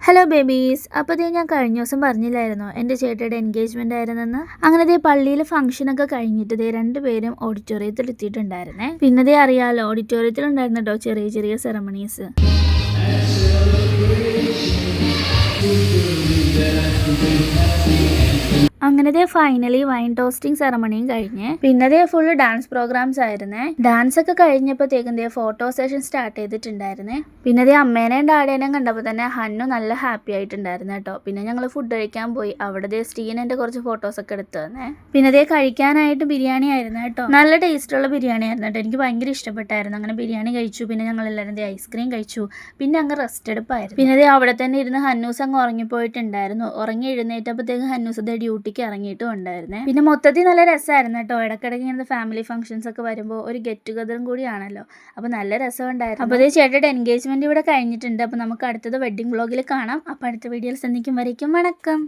Hello babies. അപ്പോൾ ഞാൻ കഴിഞ്ഞ ദിവസം പറഞ്ഞില്ലായിരുന്നോ എൻ്റെ ചേട്ടയുടെ എൻഗേജ്മെൻ്റ് ആയിരുന്നെന്ന്. അങ്ങനെ പള്ളിയിൽ ഫംഗ്ഷനൊക്കെ കഴിഞ്ഞിട്ട് രണ്ടുപേരും ഓഡിറ്റോറിയത്തിൽ എത്തിയിട്ടുണ്ടായിരുന്നേ. പിന്നെ അറിയാലോ, ഓഡിറ്റോറിയത്തിൽ ഉണ്ടായിരുന്നു കേട്ടോ ചെറിയ ചെറിയ സെറമണീസ്. അങ്ങനെ ഫൈനലി വൈൻ ടോസ്റ്റിംഗ് സെറമണിയും കഴിഞ്ഞ് പിന്നെ ഫുള്ള് ഡാൻസ് പ്രോഗ്രാംസ് ആയിരുന്നേ. ഡാൻസ് ഒക്കെ കഴിഞ്ഞപ്പോഴത്തേക്കും ഫോട്ടോ സെഷൻ സ്റ്റാർട്ട് ചെയ്തിട്ടുണ്ടായിരുന്നേ. പിന്നെ അമ്മേനെയും ഡാഡേനെയും കണ്ടപ്പോൾ തന്നെ ഹന്നു നല്ല ഹാപ്പി ആയിട്ടുണ്ടായിരുന്നു കേട്ടോ. പിന്നെ ഞങ്ങൾ ഫുഡ് കഴിക്കാൻ പോയി. അവിടെ സ്റ്റീനൻ്റെ കുറച്ച് ഫോട്ടോസ് ഒക്കെ എടുത്തു തന്നെ. പിന്നെ കഴിക്കാനായിട്ട് ബിരിയാണി ആയിരുന്നു കേട്ടോ. നല്ല ടേസ്റ്റുള്ള ബിരിയാണി ആയിരുന്നു കേട്ടോ. എനിക്ക് ഭയങ്കര ഇഷ്ടപ്പെട്ടായിരുന്നു. അങ്ങനെ ബിരിയാണി കഴിച്ചു. പിന്നെ ഞങ്ങൾ എല്ലാവരും ഐസ്ക്രീം കഴിച്ചു. പിന്നെ അങ്ങ് റെസ്റ്റ് എടുപ്പായിരുന്നു. പിന്നെ അവിടെ തന്നെ ഇരുന്ന് ഹന്നൂസ് അങ്ങ് ഉറങ്ങിപ്പോയിട്ടുണ്ടായിരുന്നു. ഉറങ്ങി എഴുന്നേറ്റപ്പോഴത്തേക്കും ഹന്നൂസ് ഡ്യൂട്ടിക്ക് ഇറങ്ങിയിട്ടും ഉണ്ടായിരുന്നേ. പിന്നെ മൊത്തത്തിൽ നല്ല രസമായിരുന്നു കേട്ടോ. ഇടയ്ക്കിടയ്ക്ക് ഇങ്ങനത്തെ ഫാമിലി ഫംഗ്ഷൻസ് ഒക്കെ വരുമ്പോൾ ഒരു ഗെറ്റ് ടുഗദറും കൂടിയാണല്ലോ. അപ്പോൾ നല്ല രസമുണ്ടായിരുന്നു. അപ്പോൾ ചേട്ടയുടെ എൻഗേജ്മെന്റ് ഇവിടെ കഴിഞ്ഞിട്ടുണ്ട്. അപ്പോൾ നമുക്ക് അടുത്തത് വെഡിങ് വ്ളോഗിൽ കാണാം. അപ്പോൾ അടുത്ത വീഡിയോയിൽ സന്ധിക്കും വരയ്ക്കും വണക്കം.